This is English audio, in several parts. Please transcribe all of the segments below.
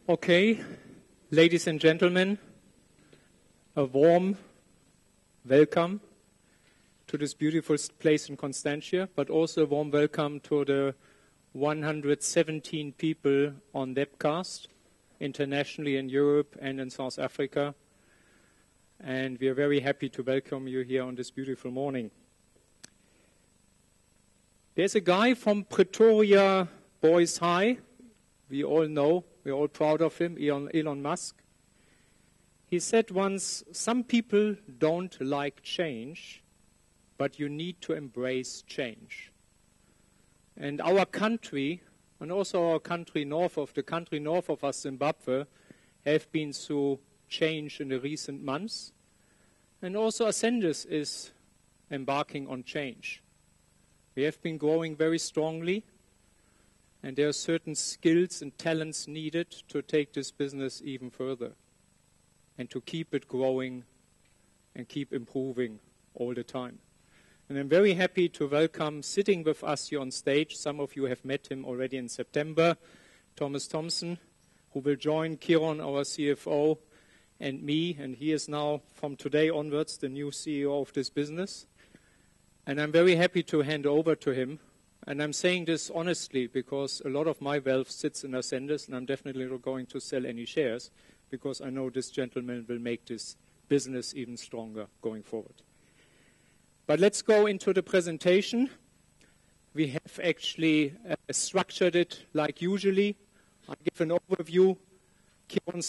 Okay, ladies and gentlemen, a warm welcome to this beautiful place in Constantia, but also a warm welcome to the 117 people on webcast, internationally in Europe and in South Africa. And we are very happy to welcome you here on this beautiful morning. There's a guy from Pretoria Boys High. We all know, we're all proud of him, Elon Musk. He said once, some people don't like change, but you need to embrace change. And our country, and also our country north of us, Zimbabwe, have been through change in the recent months. And also Ascendus is embarking on change. We have been growing very strongly. And there are certain skills and talents needed to take this business even further and to keep it growing and keep improving all the time. And I'm very happy to welcome, sitting with us here on stage, some of you have met him already in September, Thomas Thompson, who will join Kieron, our CFO, and me. And he is now, from today onwards, the new CEO of this business. And I'm very happy to hand over to him. And I'm saying this honestly because a lot of my wealth sits in Ascendus, and I'm definitely not going to sell any shares because I know this gentleman will make this business even stronger going forward. But let's go into the presentation. We have actually structured it like usually. I give an overview. Kieron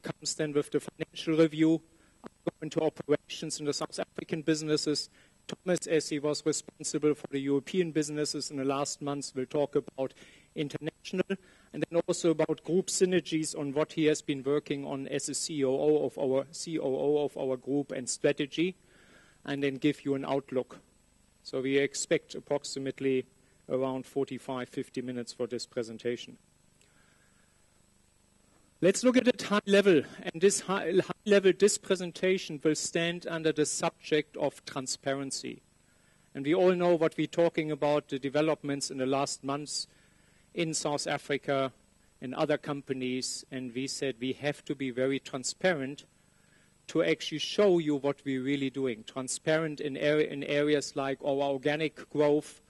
comes then with the financial review. I go into operations in the South African businesses. Thomas, as he was responsible for the European businesses in the last months, will talk about international and then also about group synergies on what he has been working on as a COO of our group and strategy, and then give you an outlook. So we expect approximately around 45-50 minutes for this presentation. Let's look at it high level, and this high level, this presentation will stand under the subject of transparency. And we all know what we're talking about, the developments in the last months in South Africa and other companies, and we said we have to be very transparent to actually show you what we're really doing. Transparent in areas like our organic growth,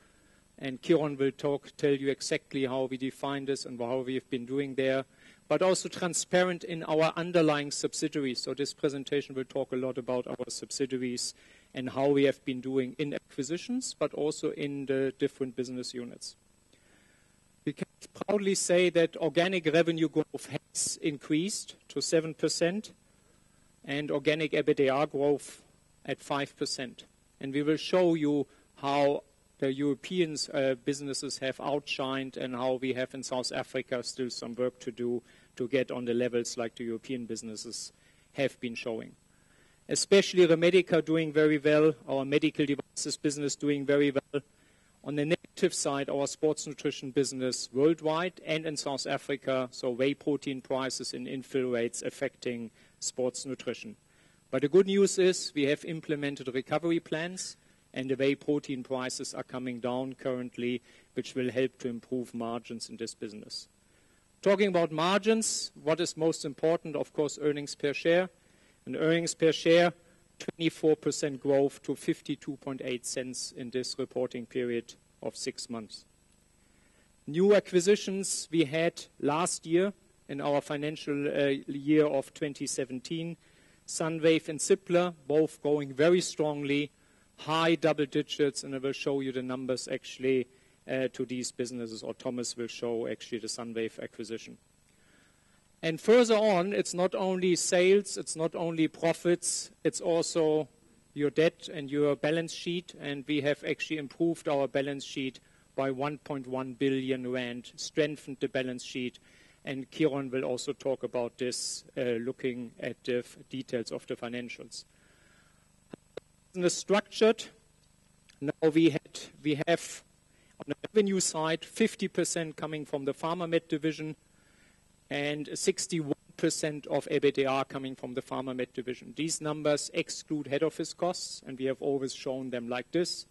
and Kieron will tell you exactly how we define this and how we have been doing there. But also transparent in our underlying subsidiaries. So this presentation will talk a lot about our subsidiaries and how we have been doing in acquisitions, but also in the different business units. We can proudly say that organic revenue growth has increased to 7% and organic EBITDA growth at 5%. And we will show you how the European businesses have outshined and how we have in South Africa still some work to do to get on the levels like the European businesses have been showing. Especially Remedica doing very well, our medical devices business doing very well. On the negative side, our sports nutrition business worldwide and in South Africa, so whey protein prices and infill rates affecting sports nutrition. But the good news is we have implemented recovery plans, and the whey protein prices are coming down currently, which will help to improve margins in this business. Talking about margins, what is most important? Of course, earnings per share. And earnings per share, 24% growth to 52.8 cents in this reporting period of 6 months. New acquisitions we had last year in our financial year of 2017. Sunwave and Zippler, both going very strongly, high double digits, and I will show you the numbers actually to these businesses, or Thomas will show actually the Sunwave acquisition. And further on, it's not only sales, it's not only profits, it's also your debt and your balance sheet, and we have actually improved our balance sheet by 1.1 billion rand, strengthened the balance sheet, and Kieron will also talk about this, looking at the details of the financials. Business structured. Now we have on the revenue side 50% coming from the PharmaMed division and 61% of EBITDA coming from the PharmaMed division. These numbers exclude head office costs, and we have always shown them like this.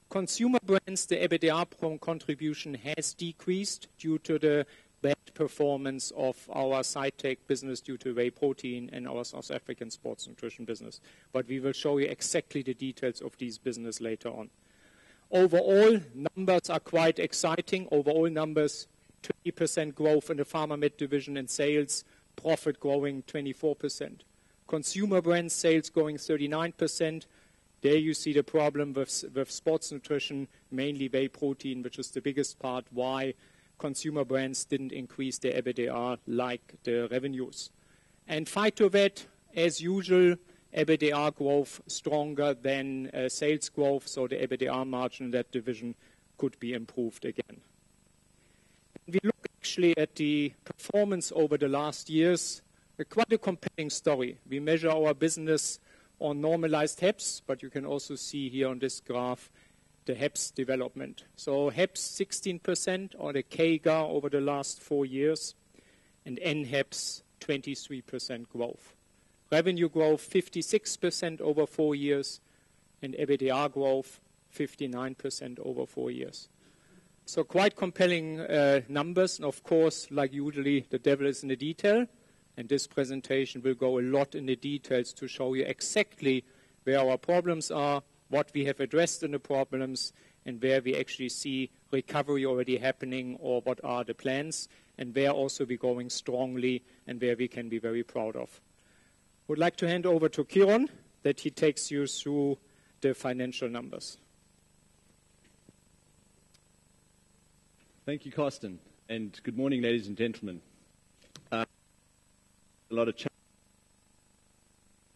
Consumer brands, the EBITDA contribution has decreased due to the bad performance of our SciTech business due to whey protein and our South African sports nutrition business. But we will show you exactly the details of these business later on. Overall, numbers are quite exciting. Overall numbers, 20% growth in the Pharma Med division in sales, profit growing 24%. Consumer brand sales growing 39%. There you see the problem with sports nutrition, mainly whey protein, which is the biggest part why consumer brands didn't increase their EBITDA like the revenues. And Phytovet, as usual, EBITDA growth stronger than sales growth, so the EBITDA margin in that division could be improved again. We look actually at the performance over the last years, quite a compelling story. We measure our business on normalized HEPS, but you can also see here on this graph the HEPS development. So HEPS 16% on the CAGR over the last 4 years, and NHEPS 23% growth. Revenue growth 56% over 4 years, and EBITDA growth 59% over 4 years. So quite compelling numbers, and of course, like usually, the devil is in the detail, and this presentation will go a lot in the details to show you exactly where our problems are, what we have addressed in the problems, and where we actually see recovery already happening, or what are the plans, and where also we're going strongly, and where we can be very proud of. Would like to hand over to Kiron, that he takes you through the financial numbers. Thank you, Carsten, and good morning, ladies and gentlemen. A lot of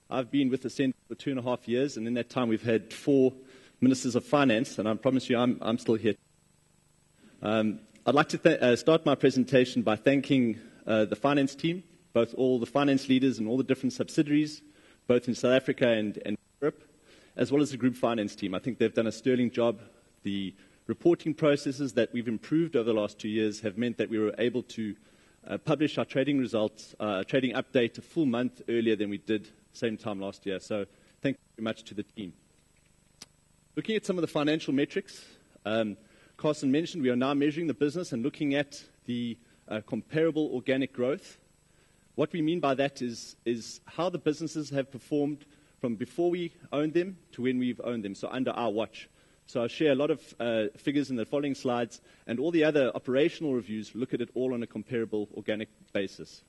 I've been with the Centre for 2.5 years, and in that time we've had 4 ministers of finance, and I promise you I'm still here. I'd like to start my presentation by thanking the finance team, both all the finance leaders and all the different subsidiaries, both in South Africa and Europe, as well as the group finance team. I think they've done a sterling job. The reporting processes that we've improved over the last 2 years have meant that we were able to publish our trading results, trading update a full month earlier than we did same time last year. So thank you very much to the team. Looking at some of the financial metrics, Carsten mentioned we are now measuring the business and looking at the comparable organic growth. What we mean by that is how the businesses have performed from before we owned them to when we've owned them, so under our watch. So I'll share a lot of figures in the following slides, and all the other operational reviews look at it all on a comparable organic basis.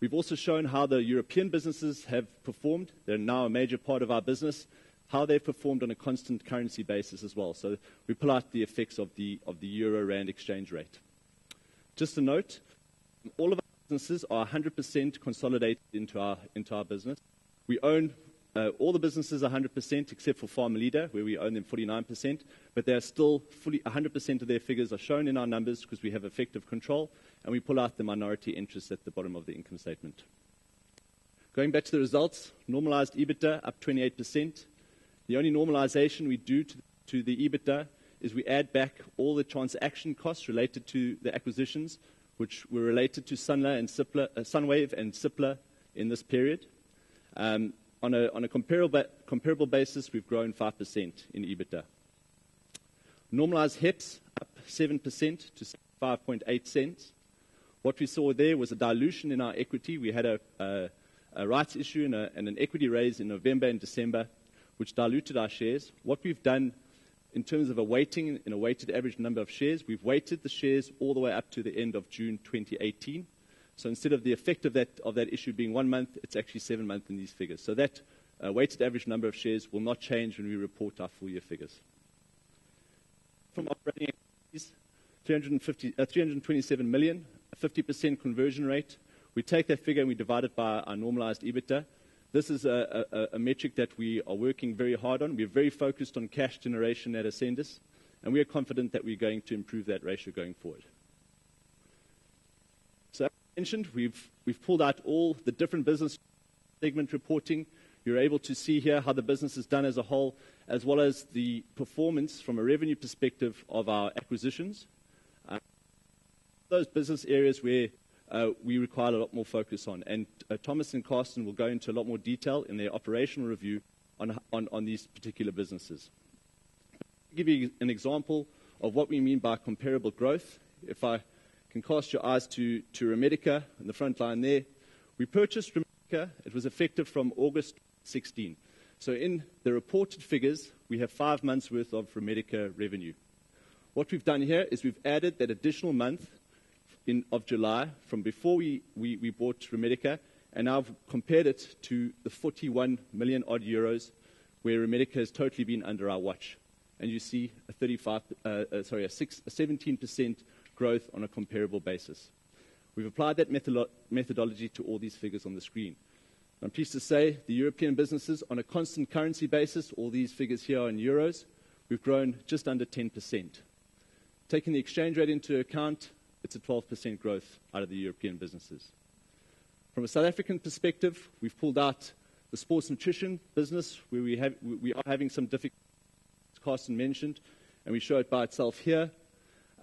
We've also shown how the European businesses have performed. They're now a major part of our business, how they've performed on a constant currency basis as well. So we pull out the effects of the euro-rand exchange rate. Just a note, all of our businesses are 100% consolidated into our business. We own all the businesses 100% except for Farm Leader, where we own them 49%, but they are still fully 100% of their figures are shown in our numbers because we have effective control, and we pull out the minority interests at the bottom of the income statement. Going back to the results, normalized EBITDA up 28%. The only normalization we do to the EBITDA is we add back all the transaction costs related to the acquisitions, which were related to Sunwave and Cipla in this period. On a comparable basis, we've grown 5% in EBITDA. Normalized HEPS up 7% to 5.8 cents. What we saw there was a dilution in our equity. We had a rights issue and an equity raise in November and December, which diluted our shares. What we've done in terms of a weighting, in a weighted average number of shares, we've weighted the shares all the way up to the end of June 2018. So instead of the effect of that issue being 1 month, it's actually 7 months in these figures. So that weighted average number of shares will not change when we report our full year figures. From operating activities, 327 million, a 50% conversion rate. We take that figure and we divide it by our normalized EBITDA. This is a metric that we are working very hard on. We're very focused on cash generation at Ascendis, and we are confident that we're going to improve that ratio going forward. So as I mentioned, we've pulled out all the different business segment reporting. You're able to see here how the business is done as a whole, as well as the performance from a revenue perspective of our acquisitions. Those business areas where we require a lot more focus on. And Thomas and Carsten will go into a lot more detail in their operational review on these particular businesses. I'll give you an example of what we mean by comparable growth. If I can cast your eyes to Remedica in the front line there. We purchased Remedica. It was effective from August 16. So in the reported figures, we have 5 months' worth of Remedica revenue. What we've done here is we've added that additional month of July from before we bought Remedica, and now I've compared it to the 41 million odd euros where Remedica has totally been under our watch. And you see a 17% growth on a comparable basis. We've applied that methodology to all these figures on the screen. I'm pleased to say the European businesses, on a constant currency basis, all these figures here are in euros, we've grown just under 10%. Taking the exchange rate into account, it's a 12% growth out of the European businesses. From a South African perspective, we've pulled out the sports nutrition business, where we are having some difficulties, as Carsten mentioned, and we show it by itself here.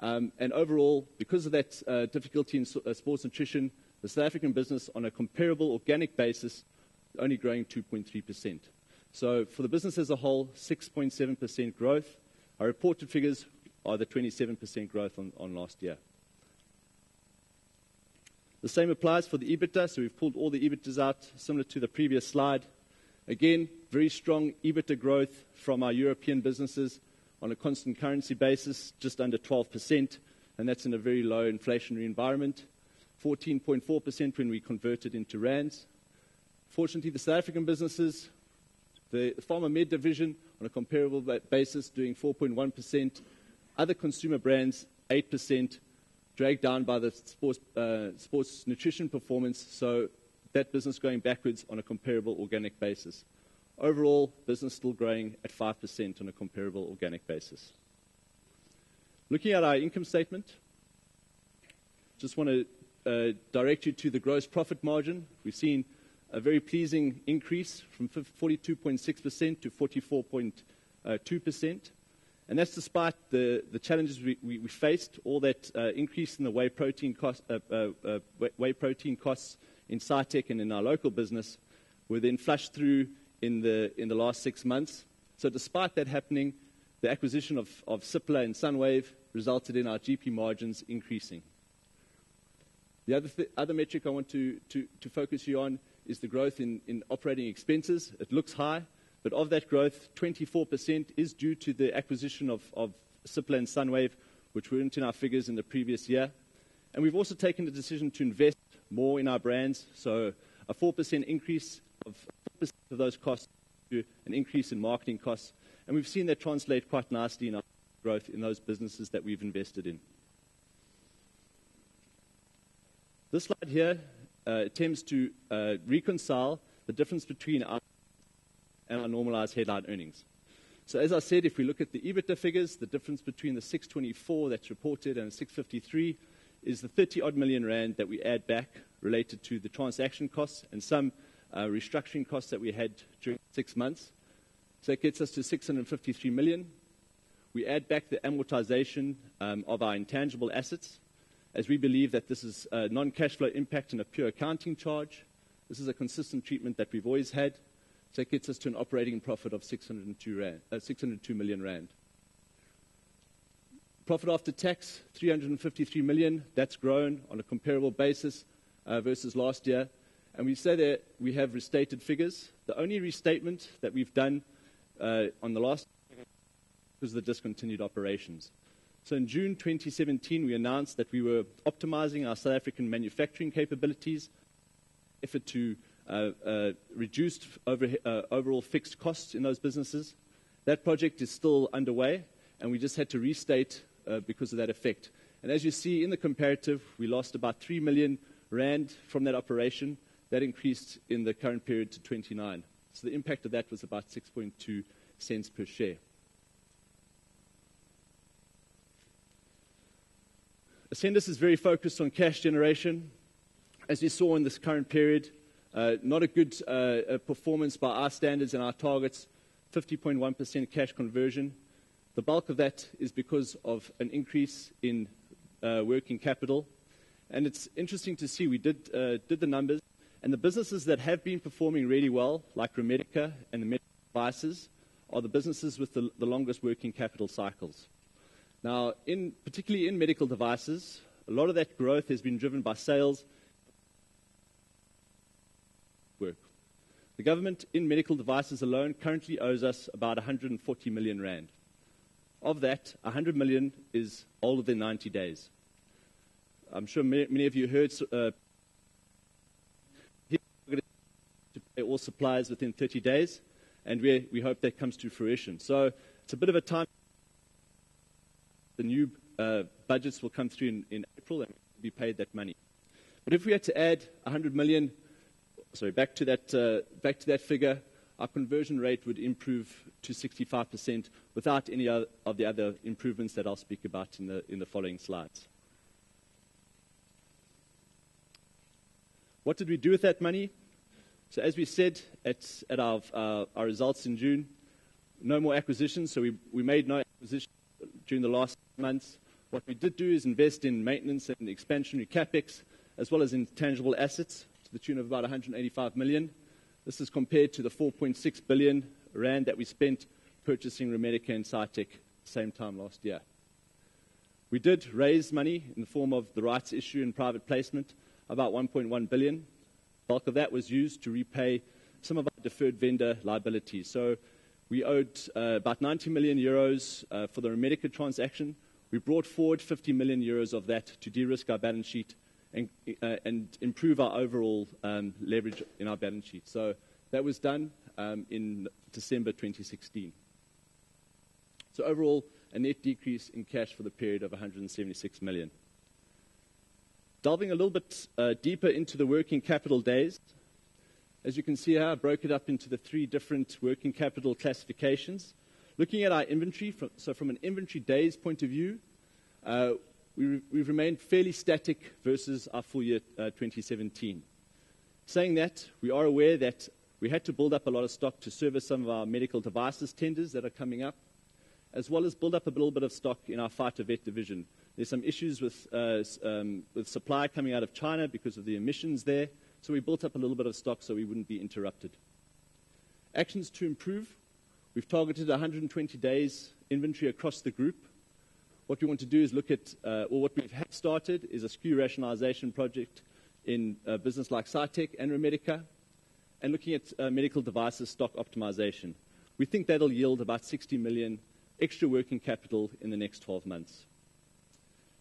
And overall, because of that difficulty in sports nutrition, the South African business, on a comparable organic basis, only growing 2.3%. So for the business as a whole, 6.7% growth. Our reported figures are the 27% growth on last year. The same applies for the EBITDA, so we've pulled all the EBITDAs out, similar to the previous slide. Again, very strong EBITDA growth from our European businesses on a constant currency basis, just under 12%, and that's in a very low inflationary environment. 14.4% when we convert it into rands. Fortunately, the South African businesses, the Pharma Med division, on a comparable basis, doing 4.1%. Other consumer brands, 8%, dragged down by the sports nutrition performance, so that business going backwards on a comparable organic basis. Overall, business still growing at 5% on a comparable organic basis. Looking at our income statement, just want to direct you to the gross profit margin. We've seen a very pleasing increase from 42.6% to 44.2%. And that's despite the challenges we faced, all that increase in the whey protein costs in SciTech and in our local business were then flushed through in the last 6 months. So despite that happening, the acquisition of Cipla and Sunwave resulted in our GP margins increasing. The other metric I want to focus you on is the growth in operating expenses. It looks high, but of that growth, 24% is due to the acquisition of Cipla and Sunwave, which weren't in our figures in the previous year. And we've also taken the decision to invest more in our brands, so a 4% increase of 4% of those costs to an increase in marketing costs. And we've seen that translate quite nicely in our growth in those businesses that we've invested in. This slide here attempts to reconcile the difference between our and our normalized headline earnings. So as I said, if we look at the EBITDA figures, the difference between the 624 that's reported and the 653 is the 30-odd million rand that we add back related to the transaction costs and some restructuring costs that we had during 6 months. So that gets us to 653 million. We add back the amortization of our intangible assets, as we believe that this is a non-cash flow impact and a pure accounting charge. This is a consistent treatment that we've always had. So it gets us to an operating profit of 602 million rand. Profit after tax, 353 million. That's grown on a comparable basis versus last year. And we say that we have restated figures. The only restatement that we've done on the last was the discontinued operations. So in June 2017, we announced that we were optimizing our South African manufacturing capabilities, effort to reduce overall fixed costs in those businesses. That project is still underway, and we just had to restate because of that effect. And as you see in the comparative, we lost about 3 million rand from that operation. That increased in the current period to 29. So the impact of that was about 6.2 cents per share. Ascendis is very focused on cash generation. As you saw in this current period, not a good performance by our standards and our targets, 50.1% cash conversion. The bulk of that is because of an increase in working capital. And it's interesting to see, we did the numbers, and the businesses that have been performing really well, like Remedica and the medical devices, are the businesses with the longest working capital cycles. Now, particularly in medical devices, A lot of that growth has been driven by sales work. The government in medical devices alone currently owes us about 140 million rand. Of that, 100 million is older than 90 days. I'm sure many of you heard to pay all suppliers within 30 days, and we hope that comes to fruition. So it's a bit of a time. The new budgets will come through in April and be paid that money. But if we had to add 100 million, back to that figure, our conversion rate would improve to 65% without any of the other improvements that I'll speak about in the following slides. What did we do with that money? So as we said at our results in June, no more acquisitions. So we made no acquisitions during the last months. What we did do is invest in maintenance and expansionary capex, as well as in tangible assets to the tune of about 185 million. This is compared to the 4.6 billion rand that we spent purchasing Remedica and Cytec same time last year. We did raise money in the form of the rights issue and private placement, about 1.1 billion. Bulk of that was used to repay some of our deferred vendor liabilities. So we owed about 90 million euros for the Remedica transaction. We brought forward 50 million euros of that to de-risk our balance sheet and improve our overall leverage in our balance sheet. So that was done in December 2016. So overall, a net decrease in cash for the period of 176 million. Delving a little bit deeper into the working capital days, as you can see here, I broke it up into the 3 different working capital classifications. Looking at our inventory, from an inventory days point of view, we've remained fairly static versus our full year 2017. Saying that, we are aware that we had to build up a lot of stock to service some of our medical devices tenders that are coming up, as well as build up a little bit of stock in our Fighter Vet division. There's some issues with supply coming out of China because of the emissions there, so we built up a little bit of stock so we wouldn't be interrupted. Actions to improve. We've targeted 120 days inventory across the group. What we want to do is look at, or what we've had started, is a SKU rationalization project in a business like Cytec and Remedica, and looking at medical devices stock optimization. We think that'll yield about 60 million extra working capital in the next 12 months.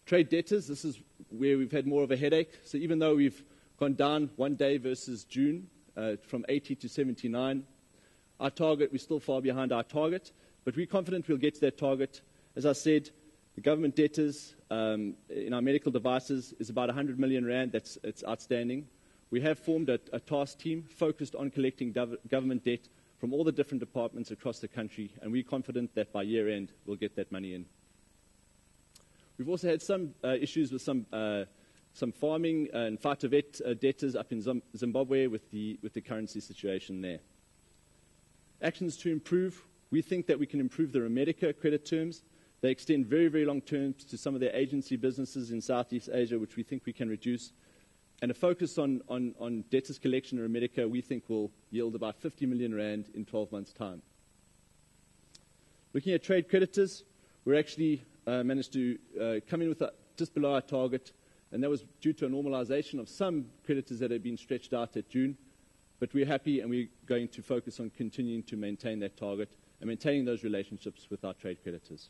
Trade debtors, this is where we've had more of a headache. So even though we've gone down 1 day versus June, from 80 to 79, our target, we're still far behind our target, but we're confident we'll get to that target. As I said, the government debtors in our medical devices is about 100 million rand. It's outstanding. We have formed a task team focused on collecting government debt from all the different departments across the country, and we're confident that by year end we'll get that money in. We've also had some issues with some farming and Fighter Vet debtors up in Zimbabwe with the currency situation there. Actions to improve. We think that we can improve the Remedica credit terms. They extend very, very long terms to some of their agency businesses in Southeast Asia, which we think we can reduce. And a focus on debtors collection in Remedica, we think will yield about 50 million rand in 12 months' time. Looking at trade creditors, we're actually managed to come in with just below our target, and that was due to a normalization of some creditors that had been stretched out at June. But we're happy, and we're going to focus on continuing to maintain that target and maintaining those relationships with our trade creditors.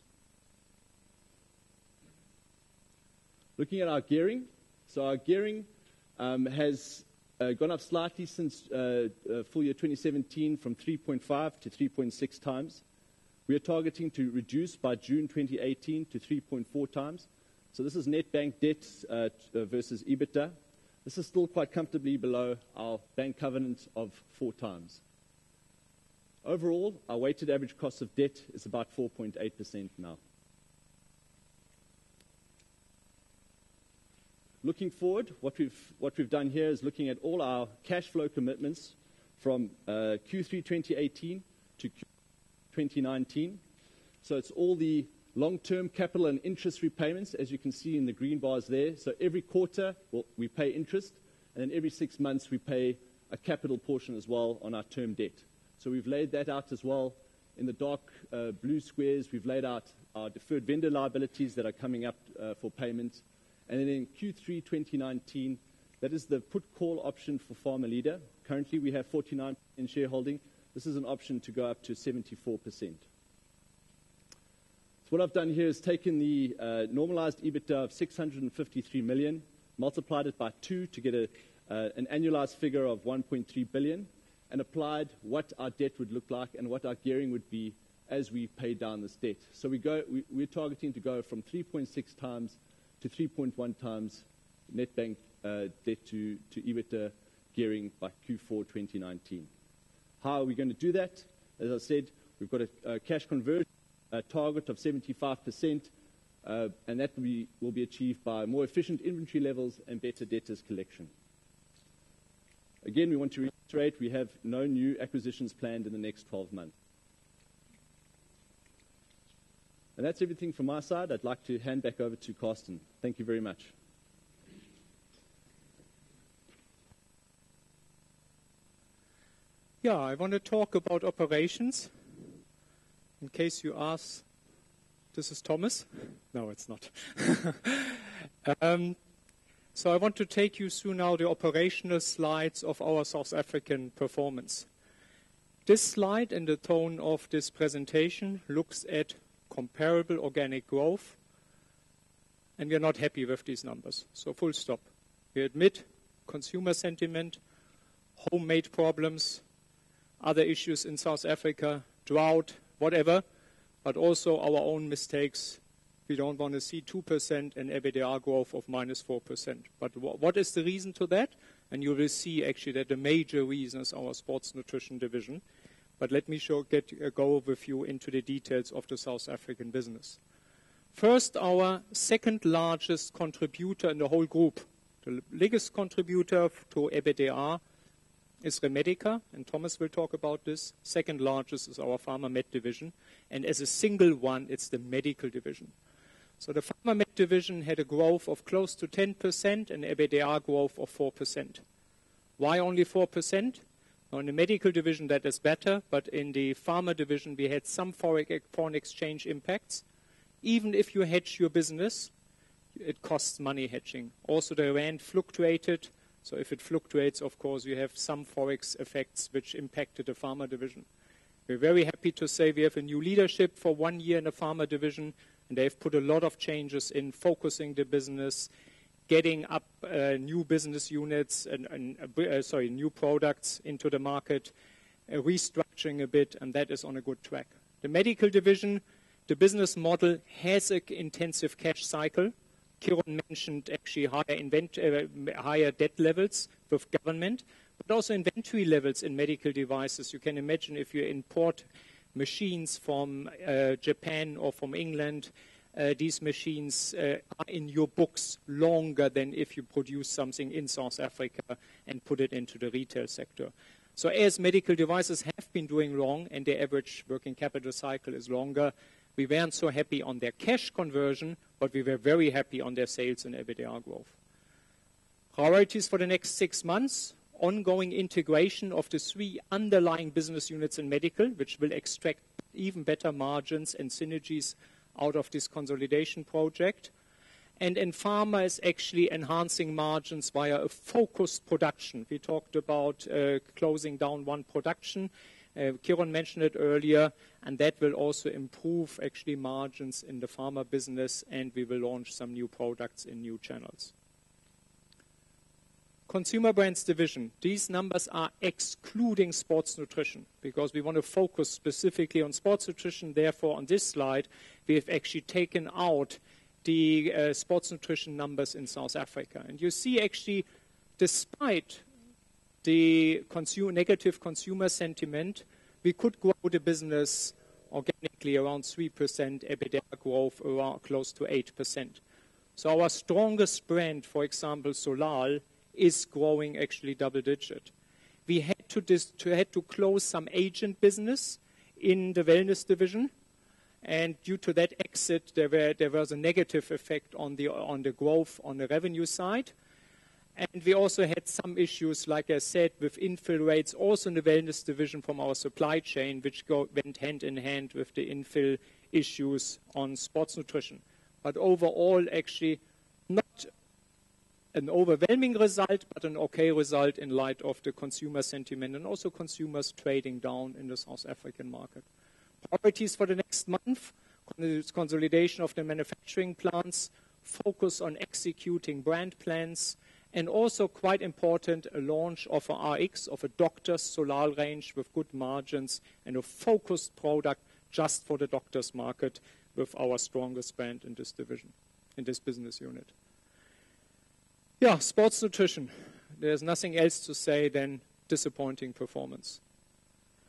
Looking at our gearing, so our gearing has gone up slightly since full year 2017 from 3.5 to 3.6 times. We are targeting to reduce by June 2018 to 3.4 times. So this is net bank debt versus EBITDA. This is still quite comfortably below our bank covenant of 4 times. Overall, our weighted average cost of debt is about 4.8% now. Looking forward, what we've done here is looking at all our cash flow commitments from Q3 2018 to Q 2019. So it's all the long-term capital and interest repayments, as you can see in the green bars there. So every quarter, we pay interest, and then every 6 months we pay a capital portion as well on our term debt. So we've laid that out as well. In the dark blue squares, we've laid out our deferred vendor liabilities that are coming up for payment. And then in Q3 2019, that is the put call option for Farmer Leader. Currently, we have 49% shareholding. This is an option to go up to 74%. So what I've done here is taken the normalized EBITDA of 653 million, multiplied it by 2 to get an annualized figure of 1.3 billion, and applied what our debt would look like and what our gearing would be as we pay down this debt. So we're targeting to go from 3.6 times to 3.1 times net bank debt to EBITDA gearing by Q4 2019. How are we going to do that? As I said, we've got a cash conversion target of 75%, and that will be achieved by more efficient inventory levels and better debtors collection. Again, we want to reiterate we have no new acquisitions planned in the next 12 months. And that's everything from my side. I'd like to hand back over to Carsten. Thank you very much. Yeah, I want to talk about operations. In case you ask, this is Thomas? No, it's not. So I want to take you through now the operational slides of our South African performance. This slide and the tone of this presentation looks at comparable organic growth, and we are not happy with these numbers. So full stop. We admit consumer sentiment, homemade problems, other issues in South Africa, drought, whatever, but also our own mistakes. We don't want to see 2% and EBITDA growth of minus 4%. But what is the reason to that? And you will see actually that the major reason is our sports nutrition division. But let me go with you into the details of the South African business. First, our second largest contributor in the whole group, the biggest contributor to EBITDA is Remedica, and Thomas will talk about this. Second largest is our Pharma Med division, and as a single one, it's the medical division. So the Pharma Med division had a growth of close to 10% and EBITDA growth of 4%. Why only 4%? Now in the medical division that is better, but in the pharma division we had some foreign exchange impacts. Even if you hedge your business, it costs money hedging. Also the rand fluctuated. So if it fluctuates, of course, you have some forex effects which impacted the pharma division. We're very happy to say we have a new leadership for 1 year in the pharma division, and they've put a lot of changes in focusing the business, getting up new business units new products into the market, restructuring a bit, and that is on a good track. The medical division, the business model has an intensive cash cycle. Kiron mentioned actually higher debt levels with government, but also inventory levels in medical devices. You can imagine if you import machines from Japan or from England, these machines are in your books longer than if you produce something in South Africa and put it into the retail sector. So as medical devices have been doing long and their average working capital cycle is longer, we weren't so happy on their cash conversion, but we were very happy on their sales and EBITDA growth. Priorities for the next 6 months, ongoing integration of the 3 underlying business units in medical, which will extract even better margins and synergies out of this consolidation project. And in pharma is actually enhancing margins via a focused production. We talked about closing down 1 production. Kiron mentioned it earlier, and that will also improve actually margins in the pharma business, and we will launch some new products in new channels. Consumer Brands division. These numbers are excluding sports nutrition because we want to focus specifically on sports nutrition. Therefore, on this slide, we have actually taken out the sports nutrition numbers in South Africa. And you see actually, despite the negative consumer sentiment, we could grow the business organically around 3%, EBITDA growth around close to 8%. So our strongest brand, for example, Solal, is growing actually double digit. We had to close some agent business in the wellness division, and due to that exit, there was a negative effect on the growth on the revenue side. And we also had some issues, like I said, with infill rates, also in the wellness division from our supply chain, which went hand in hand with the infill issues on sports nutrition. But overall, actually, not an overwhelming result, but an okay result in light of the consumer sentiment and also consumers trading down in the South African market. Priorities for the next month: consolidation of the manufacturing plants, focus on executing brand plans, and also quite important, a launch of a RX, of a Doctor's Solar range with good margins and a focused product just for the doctor's market with our strongest brand in this division, in this business unit. Yeah, sports nutrition. There's nothing else to say than disappointing performance.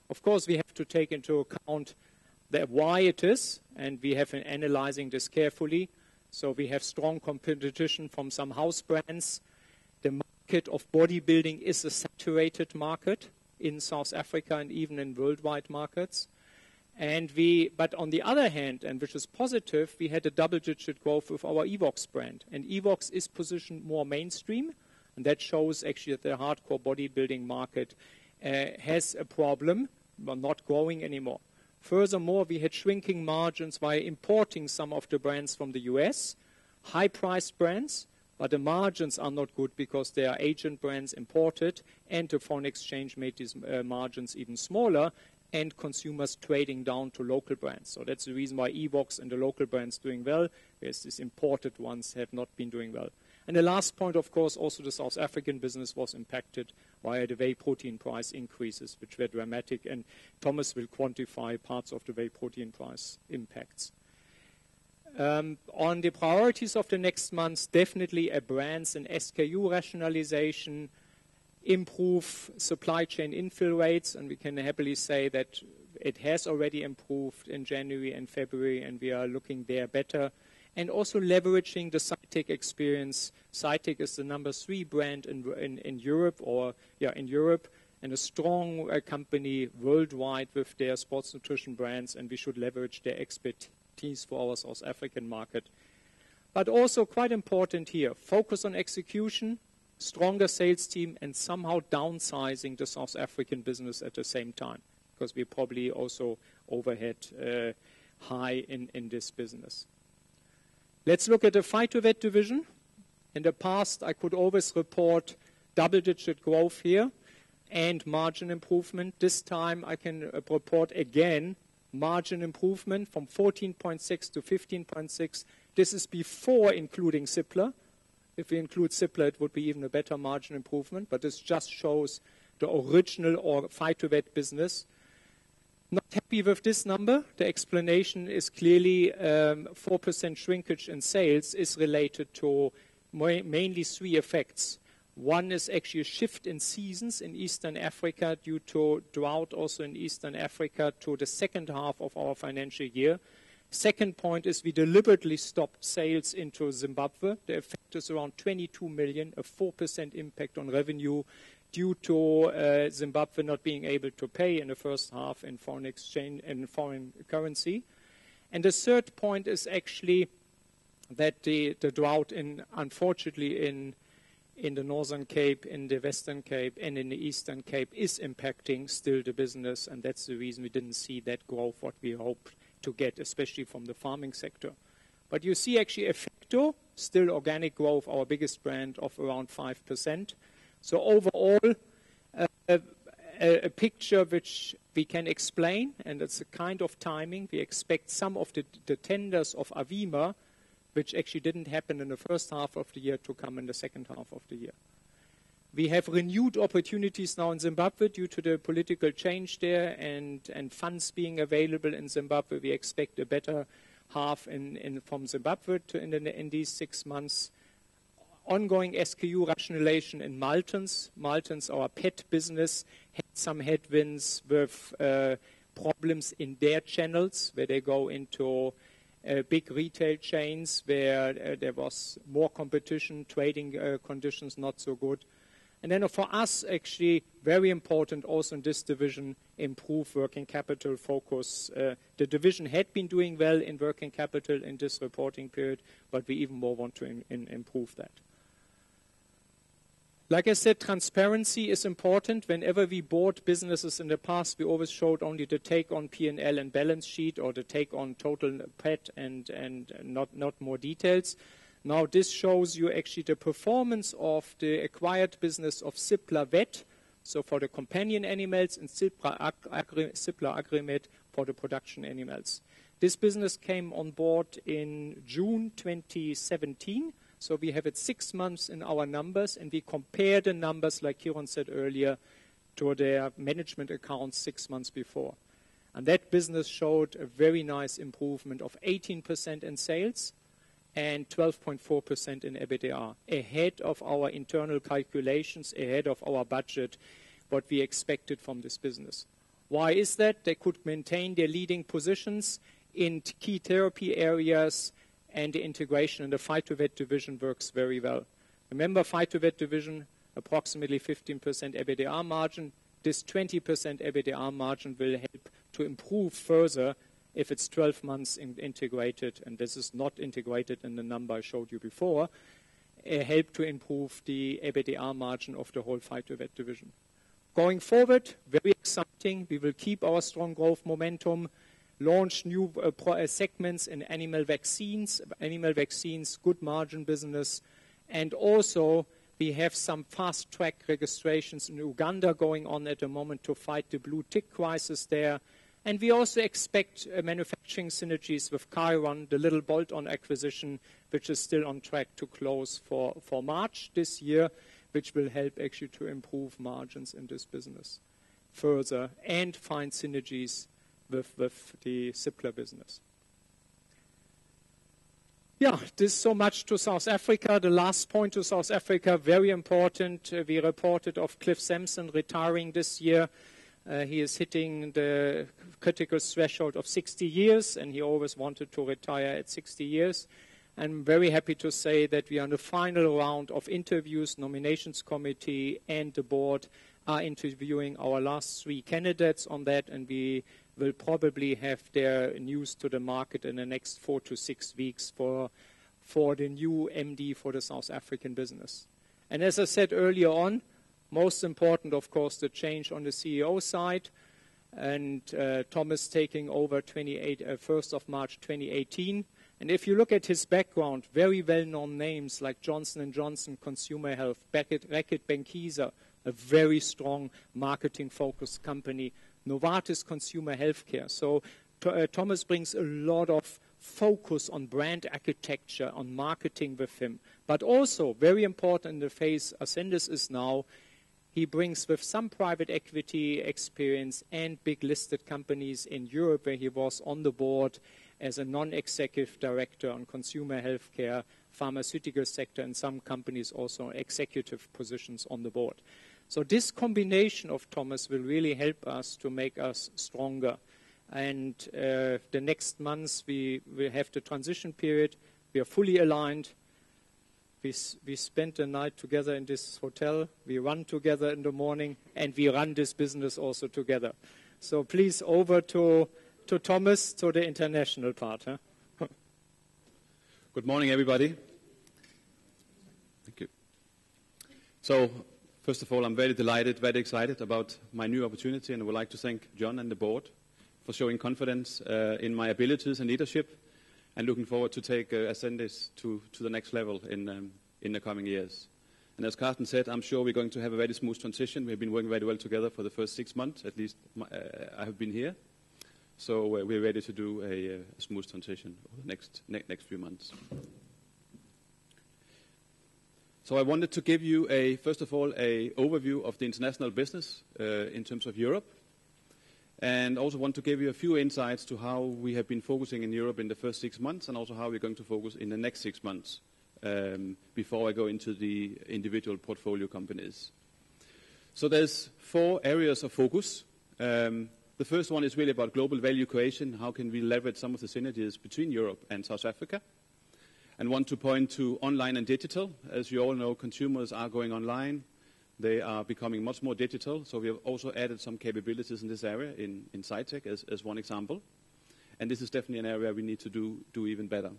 Of course, we have to take into account why it is, and we have been analyzing this carefully. So we have strong competition from some house brands. The market of bodybuilding is a saturated market in South Africa and even in worldwide markets. But on the other hand, and which is positive, we had a double-digit growth with our Evox brand. And Evox is positioned more mainstream, and that shows actually that the hardcore bodybuilding market has a problem, but not growing anymore. Furthermore, we had shrinking margins by importing some of the brands from the US, high-priced brands, but the margins are not good because they are agent brands imported, and the foreign exchange made these margins even smaller, and consumers trading down to local brands. So that's the reason why Evox and the local brands doing well, whereas these imported ones have not been doing well. And the last point, of course, also the South African business was impacted via the whey protein price increases, which were dramatic, and Thomas will quantify parts of the whey protein price impacts. On the priorities of the next months, definitely a brands and SKU rationalization, improve supply chain infill rates, and we can happily say that it has already improved in January and February, and we are looking there better. And also leveraging the Cytec experience. Cytec is the number 3 brand in Europe, in Europe, and a strong company worldwide with their sports nutrition brands, and we should leverage their expertise for our South African market. But also quite important here, focus on execution, stronger sales team, and somehow downsizing the South African business at the same time, because we probably also overhead high in this business. Let's look at the Phytovet division. In the past, I could always report double-digit growth here and margin improvement. This time, I can report again margin improvement from 14.6 to 15.6. This is before including Cipla. If we include Cipla, it would be even a better margin improvement, but this just shows the original or Phytovet business. Not happy with this number. The explanation is clearly 4% shrinkage in sales is related to mainly 3 effects. One is actually a shift in seasons in Eastern Africa due to drought also in Eastern Africa to the second half of our financial year. Second point is we deliberately stopped sales into Zimbabwe. The effect is around 22 million, a 4% impact on revenue due to Zimbabwe not being able to pay in the first half in foreign exchange and foreign currency. And the third point is actually that the drought, unfortunately, in the Northern Cape, in the Western Cape, and in the Eastern Cape is impacting still the business, and that's the reason we didn't see that growth what we hoped to get, especially from the farming sector. But you see actually Effecto, still organic growth, our biggest brand, of around 5%. So overall, a picture which we can explain, and it's a kind of timing. We expect some of the tenders of Avima, which actually didn't happen in the first half of the year, to come in the second half of the year. We have renewed opportunities now in Zimbabwe due to the political change there and funds being available in Zimbabwe. We expect a better half from Zimbabwe in these 6 months. Ongoing SKU rationalization in Maltons. Maltons, our pet business, had some headwinds with problems in their channels where they go into big retail chains where there was more competition, trading conditions not so good. And then for us, actually, very important also in this division, improve working capital focus. The division had been doing well in working capital in this reporting period, but we even more want to improve that. Like I said, transparency is important. Whenever we bought businesses in the past, we always showed only the take on P&L and balance sheet or the take on total PET and not more details. Now this shows you actually the performance of the acquired business of Cipla Vet, so for the companion animals, and Cipla Agrimed for the production animals. This business came on board in June 2017, so we have it 6 months in our numbers, and we compare the numbers, like Kieron said earlier, to their management accounts 6 months before. And that business showed a very nice improvement of 18% in sales and 12.4% in EBITDA, ahead of our internal calculations, ahead of our budget, what we expected from this business. Why is that? They could maintain their leading positions in key therapy areas, and the integration in the Phytovet division works very well. Remember, Phytovet division, approximately 15% EBITDA margin. This 20% EBITDA margin will help to improve further if it's 12 months integrated, and this is not integrated in the number I showed you before, help to improve the EBITDA margin of the whole Phytovet division. Going forward, very exciting. We will keep our strong growth momentum, launch new segments in animal vaccines, good margin business, and also we have some fast-track registrations in Uganda going on at the moment to fight the blue tick crisis there. And we also expect manufacturing synergies with Chiron, the little bolt-on acquisition, which is still on track to close for March this year, which will help actually to improve margins in this business further and find synergies with the Cipla business. Yeah, this so much to South Africa. The last point to South Africa, very important. We reported of Cliff Sampson retiring this year. He is hitting the critical threshold of 60 years, and he always wanted to retire at 60 years. I'm very happy to say that we are in the final round of interviews. Nominations committee and the board are interviewing our last 3 candidates on that, and we will probably have their news to the market in the next 4 to 6 weeks for the new MD for the South African business. And as I said earlier on, most important, of course, the change on the CEO side, and Thomas taking over 1st of March 2018. And if you look at his background, very well-known names like Johnson & Johnson, Consumer Health, Reckitt Benckiser, a very strong marketing-focused company, Novartis Consumer Healthcare. So Thomas brings a lot of focus on brand architecture, on marketing with him. But also, very important in the phase Ascendis is now, he brings with some private equity experience and big listed companies in Europe, where he was on the board as a non-executive director on consumer healthcare, pharmaceutical sector, and some companies also executive positions on the board. So this combination of Thomas will really help us to make us stronger. And the next months we will have the transition period. We are fully aligned. We spent the night together in this hotel. We run together in the morning, and we run this business also together. So please, over to Thomas, to the international part. Huh? Good morning, everybody. Thank you. So, first of all, I'm very delighted, very excited about my new opportunity, and I would like to thank John and the board for showing confidence in my abilities and leadership, and looking forward to take Ascendis to the next level in the coming years. And as Carsten said, I'm sure we're going to have a very smooth transition. We've been working very well together for the first 6 months, at least I have been here. So we're ready to do a smooth transition over the next few months. So I wanted to give you, first of all, an overview of the international business in terms of Europe. And also want to give you a few insights to how we have been focusing in Europe in the first 6 months, and also how we're going to focus in the next 6 months before I go into the individual portfolio companies. So there's 4 areas of focus. The first one is really about global value creation. How can we leverage some of the synergies between Europe and South Africa? And want to point to online and digital. As you all know, consumers are going online. They are becoming much more digital. So we have also added some capabilities in this area in SciTech as one example. And this is definitely an area we need to do even better.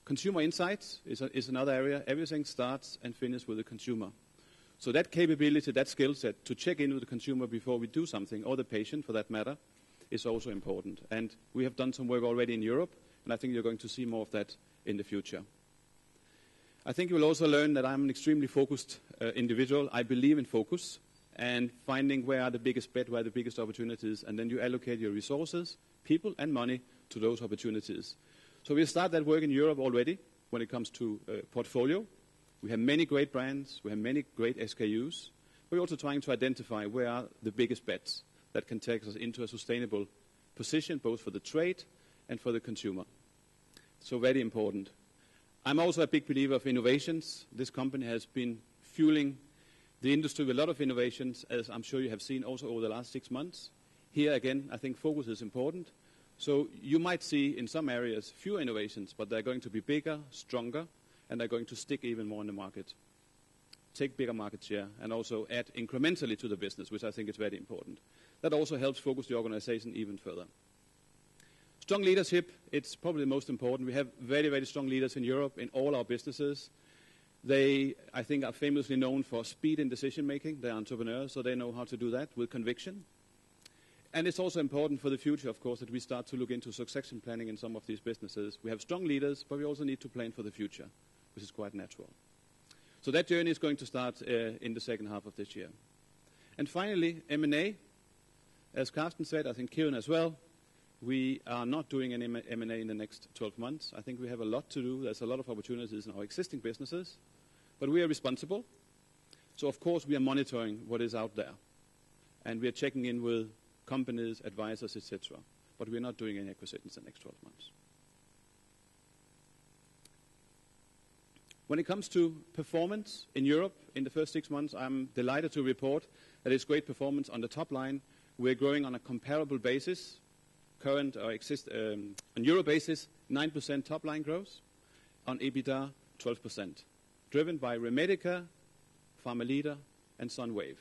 Consumer insights is another area. Everything starts and finishes with the consumer. So that capability, that skill set to check in with the consumer before we do something, or the patient for that matter, is also important. And we have done some work already in Europe, and I think you're going to see more of that in the future. I think you will also learn that I'm an extremely focused individual. I believe in focus and finding where are the biggest bet, where are the biggest opportunities, and then you allocate your resources, people, and money to those opportunities. So we start that work in Europe already when it comes to portfolio. We have many great brands, we have many great SKUs. We're also trying to identify where are the biggest bets that can take us into a sustainable position, both for the trade and for the consumer. So very important. I'm also a big believer of innovations. This company has been fueling the industry with a lot of innovations, as I'm sure you have seen also over the last 6 months. Here again, I think focus is important. So you might see in some areas fewer innovations, but they're going to be bigger, stronger, and they're going to stick even more in the market. Take bigger market share and also add incrementally to the business, which I think is very important. That also helps focus the organization even further. Strong leadership, it's probably the most important. We have very, very strong leaders in Europe in all our businesses. They, I think, are famously known for speed in decision making. They're entrepreneurs, so they know how to do that with conviction. And it's also important for the future, of course, that we start to look into succession planning in some of these businesses. We have strong leaders, but we also need to plan for the future, which is quite natural. So that journey is going to start in the second half of this year. And finally, M&A. As Carsten said, I think Kieran as well, we are not doing any M&A in the next 12 months. I think we have a lot to do. There's a lot of opportunities in our existing businesses, but we are responsible. So, of course, we are monitoring what is out there, and we are checking in with companies, advisors, etc. But we're not doing any acquisitions in the next 12 months. When it comes to performance in Europe in the first 6 months, I'm delighted to report that it's great performance on the top line. We're growing on a comparable basis. On euro basis, 9% top line growth. On EBITDA, 12%. Driven by Remedica, Pharmalida, and Sunwave.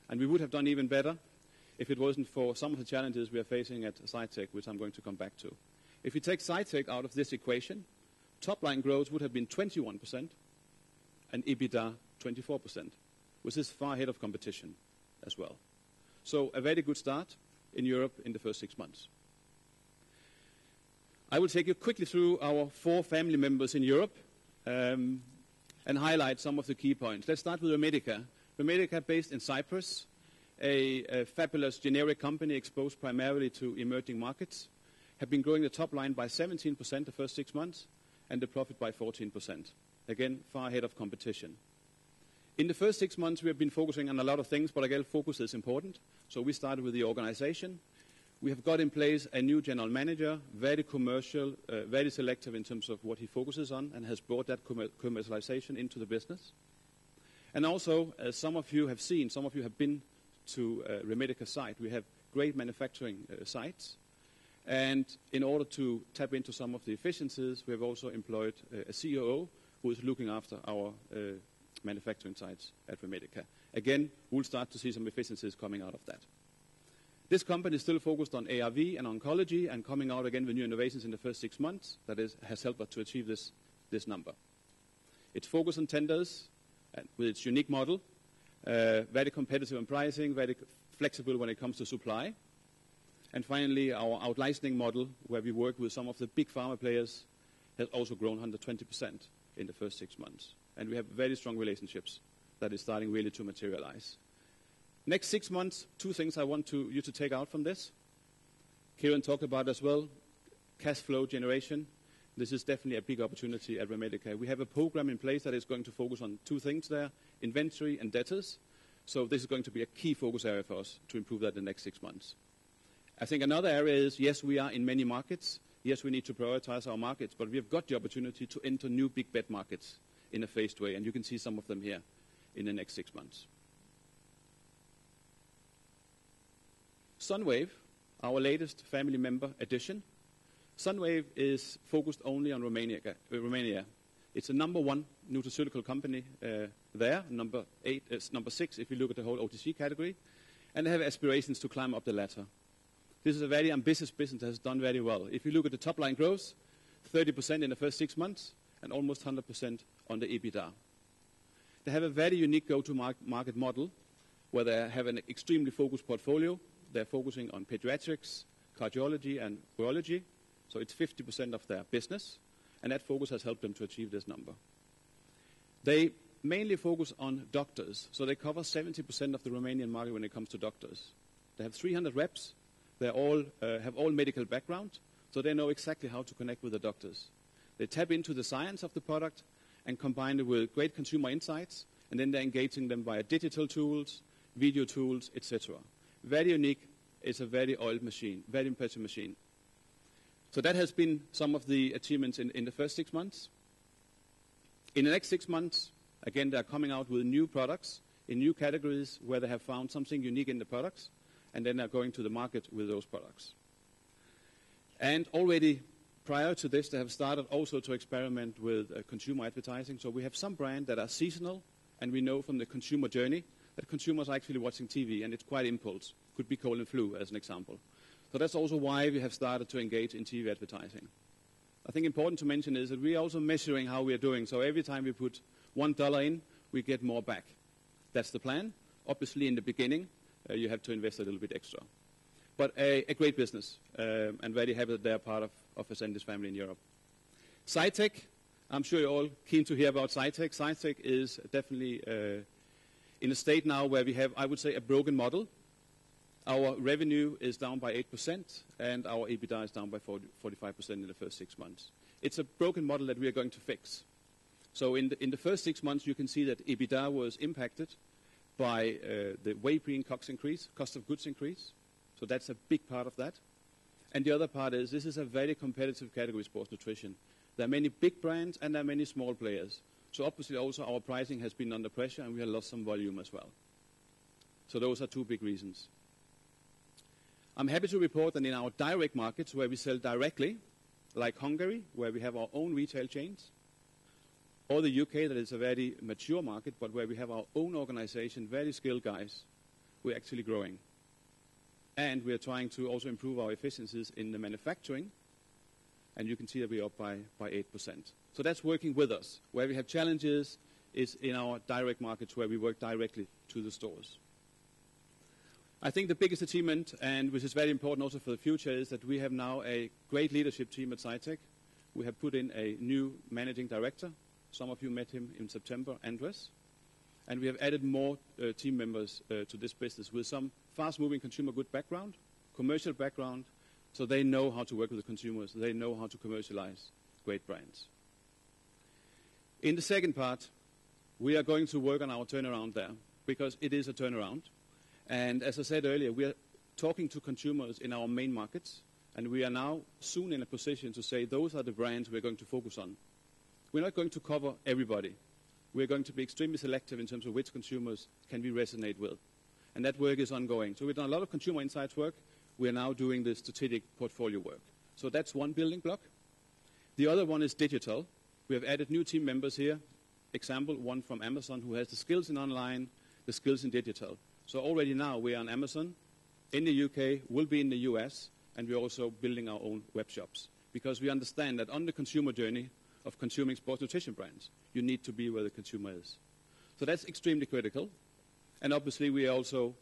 And we would have done even better if it wasn't for some of the challenges we are facing at SciTech, which I'm going to come back to. If we take SciTech out of this equation, top line growth would have been 21% and EBITDA 24%, which is far ahead of competition as well. So a very good start in Europe in the first 6 months. I will take you quickly through our 4 family members in Europe and highlight some of the key points. Let's start with Remedica. Remedica, based in Cyprus, a fabulous generic company exposed primarily to emerging markets, have been growing the top line by 17% the first 6 months and the profit by 14%. Again, far ahead of competition. In the first 6 months, we have been focusing on a lot of things, but again, focus is important. So we started with the organization. We have got in place a new general manager, very commercial, very selective in terms of what he focuses on, and has brought that commercialization into the business. And also, as some of you have seen, some of you have been to Remedica site. We have great manufacturing sites. And in order to tap into some of the efficiencies, we have also employed a COO who is looking after our manufacturing sites at Remedica. Again, we'll start to see some efficiencies coming out of that. This company is still focused on ARV and oncology and coming out again with new innovations in the first 6 months. That has helped us to achieve this number. It's focused on tenders with its unique model, very competitive in pricing, very flexible when it comes to supply. And finally, our out-licensing model, where we work with some of the big pharma players, has also grown 120% in the first 6 months. And we have very strong relationships that is starting really to materialize. Next 6 months, 2 things I want you to take out from this. Kieran talked about as well, cash flow generation. This is definitely a big opportunity at Remedica. We have a program in place that is going to focus on 2 things there, inventory and debtors. So this is going to be a key focus area for us to improve that in the next 6 months. I think another area is, yes, we are in many markets. Yes, we need to prioritize our markets, but we have got the opportunity to enter new big bet markets in a phased way, and you can see some of them here in the next 6 months. Sunwave, our latest family member addition. Sunwave is focused only on Romania. It's the number 1 nutraceutical company there, number 6 if you look at the whole OTC category, and they have aspirations to climb up the ladder. This is a very ambitious business that has done very well. If you look at the top line growth, 30% in the first 6 months and almost 100% on the EBITDA. They have a very unique go-to-market model where they have an extremely focused portfolio. They're focusing on pediatrics, cardiology, and urology. So it's 50% of their business, and that focus has helped them to achieve this number. They mainly focus on doctors, so they cover 70% of the Romanian market when it comes to doctors. They have 300 reps. They all have all medical background, so they know exactly how to connect with the doctors. They tap into the science of the product and combine it with great consumer insights, and then they're engaging them via digital tools, video tools, etc. Very unique. It's a very oiled machine, very impressive machine. So that has been some of the achievements in the first 6 months. In the next 6 months, again, they're coming out with new products in new categories where they have found something unique in the products, and then they're going to the market with those products. And already prior to this, they have started also to experiment with consumer advertising. So we have some brands that are seasonal, and we know from the consumer journey that consumers are actually watching TV, and it's quite impulse. Could be cold and flu, as an example. So that's also why we have started to engage in TV advertising. I think important to mention is that we are also measuring how we are doing. So every time we put $1 in, we get more back. That's the plan. Obviously, in the beginning, you have to invest a little bit extra. But a great business, and very happy that they are part of Ascendis family in Europe. SciTech, I'm sure you're all keen to hear about SciTech. SciTech is definitely in a state now where we have, I would say, a broken model. Our revenue is down by 8%, and our EBITDA is down by 45% in the first 6 months. It's a broken model that we are going to fix. So in the first 6 months, you can see that EBITDA was impacted by the whey protein COGS increase, cost of goods increase. So that's a big part of that. And the other part is this is a very competitive category, sports nutrition. There are many big brands and there are many small players. So obviously also our pricing has been under pressure and we have lost some volume as well. So those are two big reasons. I'm happy to report that in our direct markets where we sell directly, like Hungary, where we have our own retail chains, or the UK, that is a very mature market, but where we have our own organization, very skilled guys, we're actually growing. And we're trying to also improve our efficiencies in the manufacturing, and you can see that we're up by 8%. So that's working with us. Where we have challenges is in our direct markets where we work directly to the stores. I think the biggest achievement, and which is very important also for the future, is that we have now a great leadership team at SciTech. We have put in a new managing director. Some of you met him in September, Andres. And we have added more team members to this business with some fast-moving consumer good background, commercial background, so they know how to work with the consumers. They know how to commercialize great brands. In the second part, we are going to work on our turnaround there, because it is a turnaround. And as I said earlier, we are talking to consumers in our main markets, and we are now soon in a position to say those are the brands we're going to focus on. We're not going to cover everybody. We're going to be extremely selective in terms of which consumers can we resonate with. And that work is ongoing. So we've done a lot of consumer insights work. We're now doing the strategic portfolio work. So that's one building block. The other one is digital. We have added new team members here. Example, one from Amazon who has the skills in online, the skills in digital. So already now we are on Amazon, in the UK, will be in the US, and we're also building our own web shops. Because we understand that on the consumer journey of consuming sports nutrition brands, you need to be where the consumer is. So that's extremely critical. And obviously we are also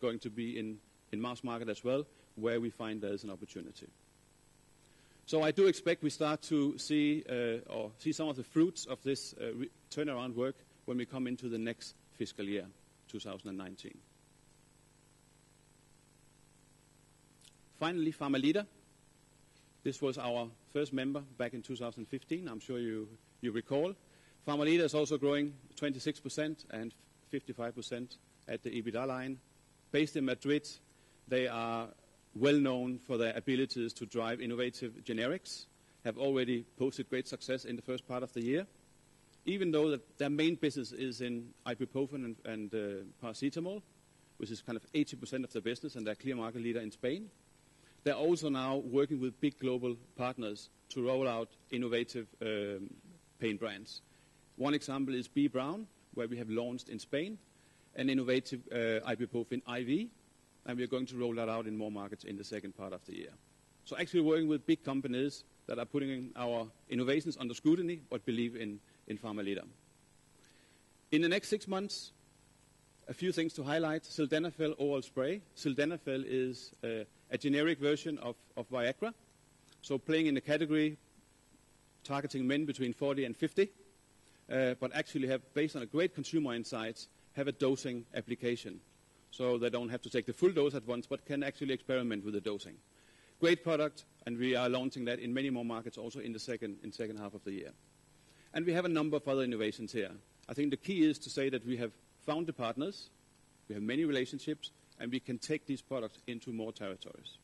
going to be in mass market as well, where we find there's an opportunity. So I do expect we start to see some of the fruits of this turnaround work when we come into the next fiscal year, 2019. Finally, Pharma Leader. This was our first member back in 2015. I'm sure you recall. Pharma Leader is also growing 26% and 55% at the EBITDA line. Based in Madrid, they are well known for their abilities to drive innovative generics, have already posted great success in the first part of the year. Even though that their main business is in ibuprofen and paracetamol, which is kind of 80% of their business, and they're clear market leader in Spain. They're also now working with big global partners to roll out innovative pain brands. One example is B. Brown, where we have launched in Spain an innovative ibuprofen IV, and we're going to roll that out in more markets in the second part of the year. So actually working with big companies that are putting in our innovations under scrutiny, but believe in Pharma Leader. In the next 6 months, a few things to highlight. Sildenafil oral spray. Sildenafil is a generic version of Viagra. So playing in the category, targeting men between 40 and 50. but actually have, based on a great consumer insights, have a dosing application. So they don't have to take the full dose at once, but can actually experiment with the dosing. Great product, and we are launching that in many more markets also in the second half of the year. And we have a number of other innovations here. I think the key is to say that we have found the partners, we have many relationships, and we can take these products into more territories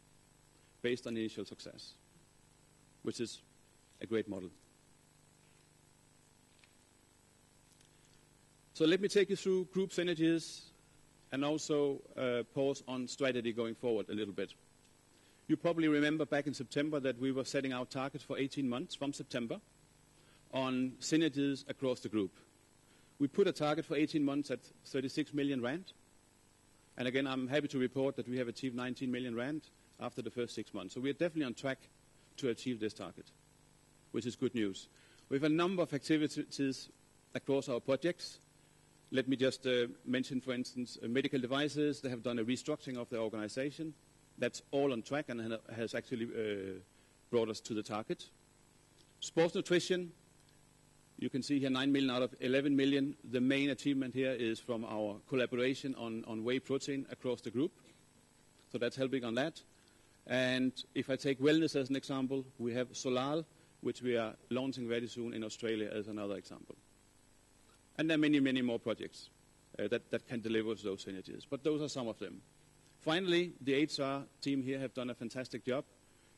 based on initial success, which is a great model. So let me take you through group synergies and also pause on strategy going forward a little bit. You probably remember back in September that we were setting our targets for 18 months from September on synergies across the group. We put a target for 18 months at 36 million rand. And again, I'm happy to report that we have achieved 19 million rand after the first 6 months. So we are definitely on track to achieve this target, which is good news. We have a number of activities across our projects. Let me just mention, for instance, medical devices. They have done a restructuring of their organization. That's all on track and has actually brought us to the target. Sports nutrition, you can see here 9 million out of 11 million. The main achievement here is from our collaboration on whey protein across the group. So that's helping on that. And if I take wellness as an example, we have Solal, which we are launching very soon in Australia as another example. And there are many, many more projects that can deliver those synergies. But those are some of them. Finally, the HR team here have done a fantastic job.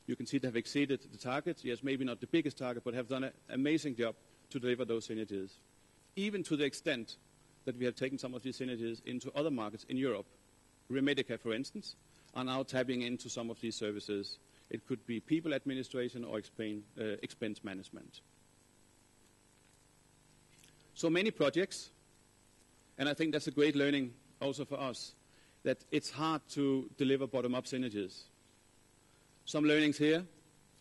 You can see they have exceeded the target. Yes, maybe not the biggest target, but have done an amazing job to deliver those synergies. Even to the extent that we have taken some of these synergies into other markets in Europe. Remedica, for instance, are now tapping into some of these services. It could be people administration or expense management. So many projects, and I think that's a great learning also for us, that it's hard to deliver bottom-up synergies. Some learnings here.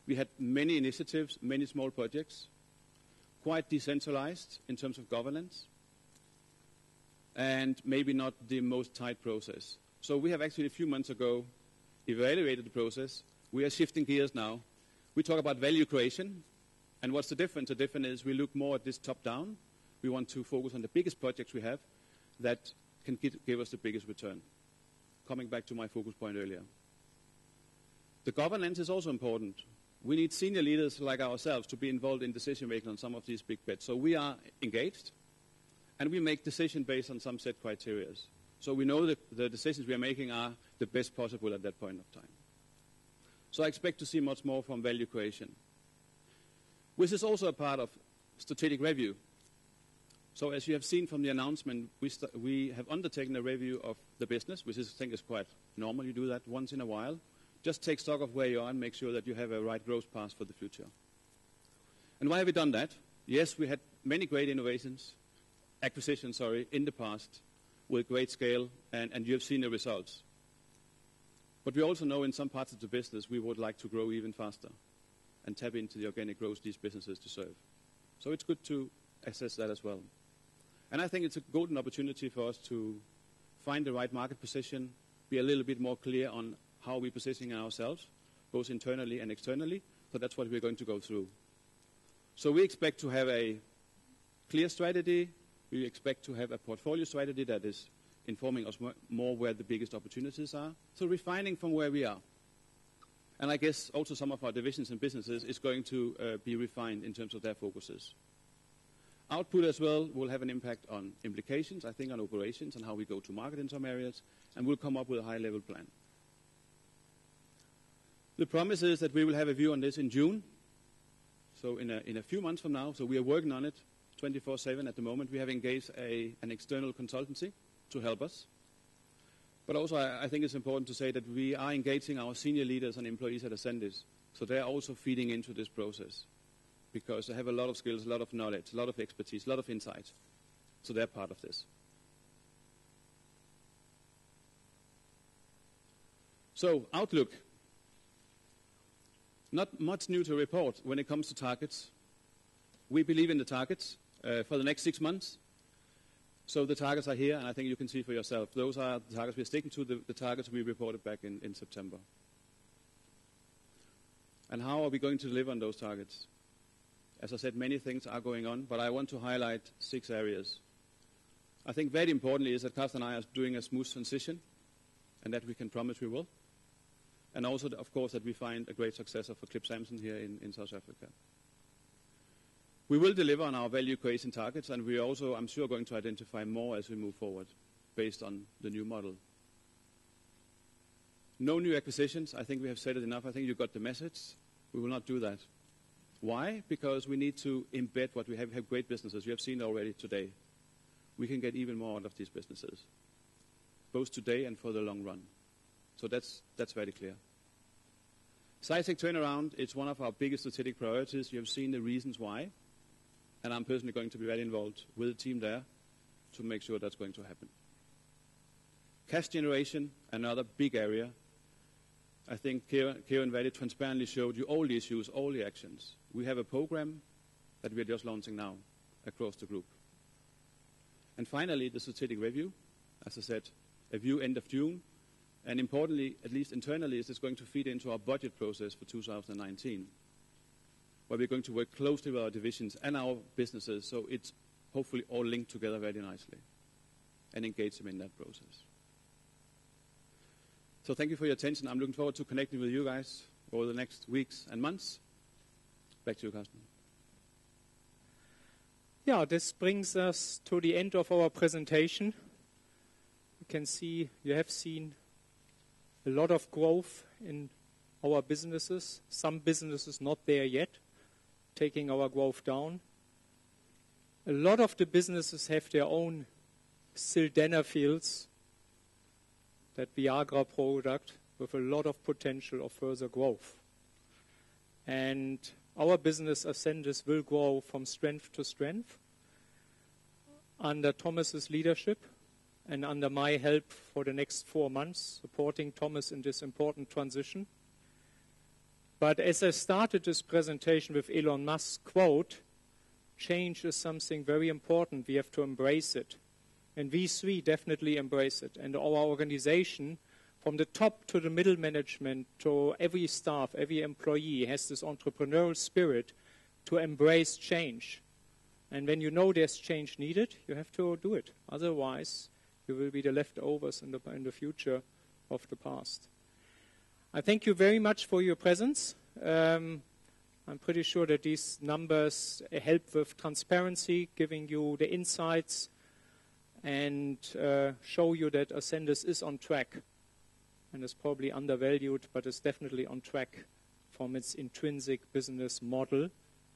We had many initiatives, many small projects, quite decentralized in terms of governance, and maybe not the most tight process. So we have actually a few months ago evaluated the process. We are shifting gears now. We talk about value creation, and what's the difference? The difference is we look more at this top-down. We want to focus on the biggest projects we have that can give us the biggest return. Coming back to my focus point earlier. The governance is also important. We need senior leaders like ourselves to be involved in decision-making on some of these big bets. So we are engaged, and we make decisions based on some set criteria. So we know that the decisions we are making are the best possible at that point of time. So I expect to see much more from value creation, which is also a part of strategic review. So as you have seen from the announcement, we have undertaken a review of the business, which I think is quite normal. You do that once in a while. Just take stock of where you are and make sure that you have a right growth path for the future. And why have we done that? Yes, we had many great acquisitions, in the past with great scale, and you have seen the results. But we also know in some parts of the business we would like to grow even faster and tap into the organic growth these businesses deserve. So it's good to assess that as well. And I think it's a golden opportunity for us to find the right market position, be a little bit more clear on how we're positioning ourselves, both internally and externally. So that's what we're going to go through. So we expect to have a clear strategy. We expect to have a portfolio strategy that is informing us more where the biggest opportunities are. So refining from where we are. And I guess also some of our divisions and businesses is going to be refined in terms of their focuses. Output as well will have an impact on implications, I think, on operations and how we go to market in some areas, and we'll come up with a high-level plan. The promise is that we will have a view on this in June, so in a few months from now. So we are working on it 24/7 at the moment. We have engaged an external consultancy to help us. But also I think it's important to say that we are engaging our senior leaders and employees at Ascendis, so they are also feeding into this process, because they have a lot of skills, a lot of knowledge, a lot of expertise, a lot of insight. So they're part of this. So, outlook. Not much new to report when it comes to targets. We believe in the targets for the next 6 months. So the targets are here, and I think you can see for yourself. Those are the targets we're sticking to, the targets we reported back in September. And how are we going to deliver on those targets? As I said, many things are going on, but I want to highlight 6 areas. I think very importantly is that Carsten and I are doing a smooth transition, and that we can promise we will. And also, of course, that we find a great successor for Clip Samson here in South Africa. We will deliver on our value creation targets, and we are also, I'm sure, going to identify more as we move forward based on the new model. No new acquisitions. I think we have said it enough. I think you got the message. We will not do that. Why? Because we need to embed what we have. We have great businesses. You have seen already today. We can get even more out of these businesses, both today and for the long run. So that's very clear. Cytec turnaround, it's one of our biggest strategic priorities. You have seen the reasons why. And I'm personally going to be very involved with the team there to make sure that's going to happen. Cash generation, another big area. I think Kieran very transparently showed you all the issues, all the actions. We have a program that we're just launching now across the group. And finally, the strategic review. As I said, a view end of June. And importantly, at least internally, is this going to feed into our budget process for 2019, where we're going to work closely with our divisions and our businesses, so it's hopefully all linked together very nicely, and engage them in that process. So thank you for your attention. I'm looking forward to connecting with you guys over the next weeks and months. Back to you, Carsten. Yeah, this brings us to the end of our presentation. You can see, you have seen a lot of growth in our businesses. Some businesses not there yet, taking our growth down. A lot of the businesses have their own sildenafils, that Viagra product, with a lot of potential of further growth. And our business, Ascendis, will grow from strength to strength under Thomas's leadership and under my help for the next 4 months, supporting Thomas in this important transition. But as I started this presentation with Elon Musk's quote, change is something very important. We have to embrace it. And we 3 definitely embrace it. And our organization, from the top to the middle management, to every staff, every employee, has this entrepreneurial spirit to embrace change. And when you know there's change needed, you have to do it. Otherwise, you will be the leftovers in the future of the past. I thank you very much for your presence. I'm pretty sure that these numbers help with transparency, giving you the insights, and show you that Ascendis is on track and is probably undervalued, but is definitely on track from its intrinsic business model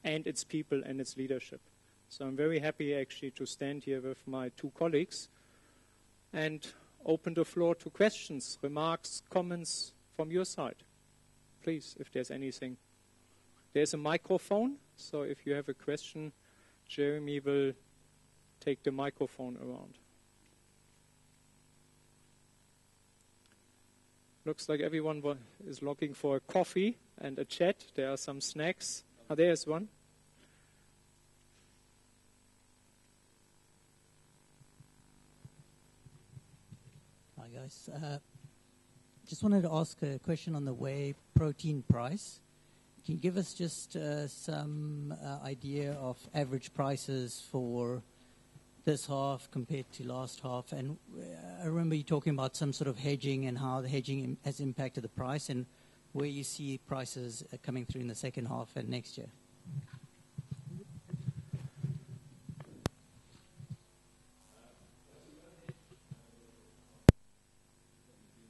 and its people and its leadership. So I'm very happy actually to stand here with my 2 colleagues and open the floor to questions, remarks, comments from your side. Please, if there's anything. There's a microphone, so if you have a question, Jeremy will take the microphone around. Looks like everyone is looking for a coffee and a chat. There are some snacks. There's one. Hi guys. Just wanted to ask a question on the whey protein price. Can you give us just some idea of average prices for this half compared to last half? And I remember you talking about some sort of hedging and how the hedging has impacted the price, and where you see prices coming through in the second half and next year.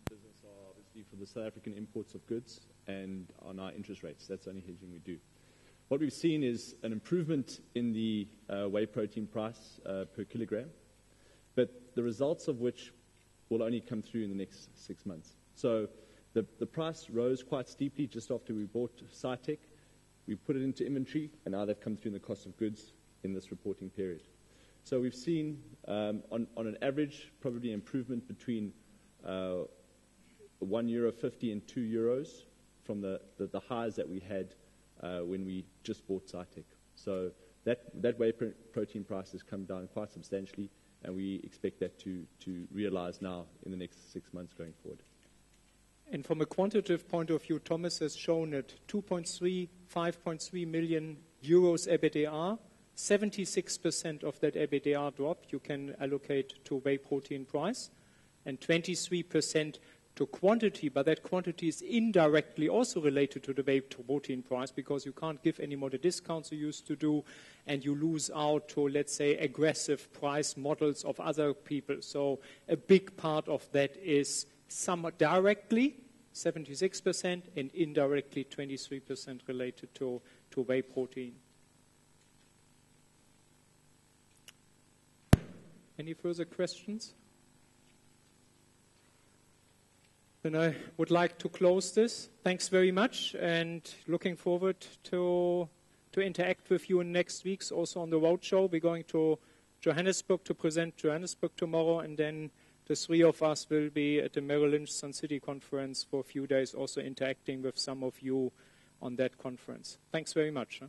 Business are obviously for the South African imports of goods and on our interest rates. That's the only hedging we do. What we've seen is an improvement in the whey protein price per kilogram, but the results of which will only come through in the next 6 months. So the price rose quite steeply just after we bought Cytec. We put it into inventory, and now they've come through in the cost of goods in this reporting period. So we've seen, on an average, probably improvement between €1.50 and €2 from the highs that we had when we just bought Cytec. So that whey protein price has come down quite substantially, and we expect that to realize now in the next 6 months going forward. And from a quantitative point of view, Thomas has shown that 5.3 million euros EBITDA, 76% of that EBITDA drop you can allocate to whey protein price, and 23% to quantity, but that quantity is indirectly also related to the whey protein price because you can't give any more the discounts you used to do, and you lose out to, let's say, aggressive price models of other people. So a big part of that is somewhat directly, 76%, and indirectly 23% related to whey protein. Any further questions? Then I would like to close this. Thanks very much, and looking forward to interact with you in next weeks, also on the roadshow. We're going to Johannesburg to present Johannesburg tomorrow, and then the three of us will be at the Merrill Lynch Sun City conference for a few days, also interacting with some of you on that conference. Thanks very much.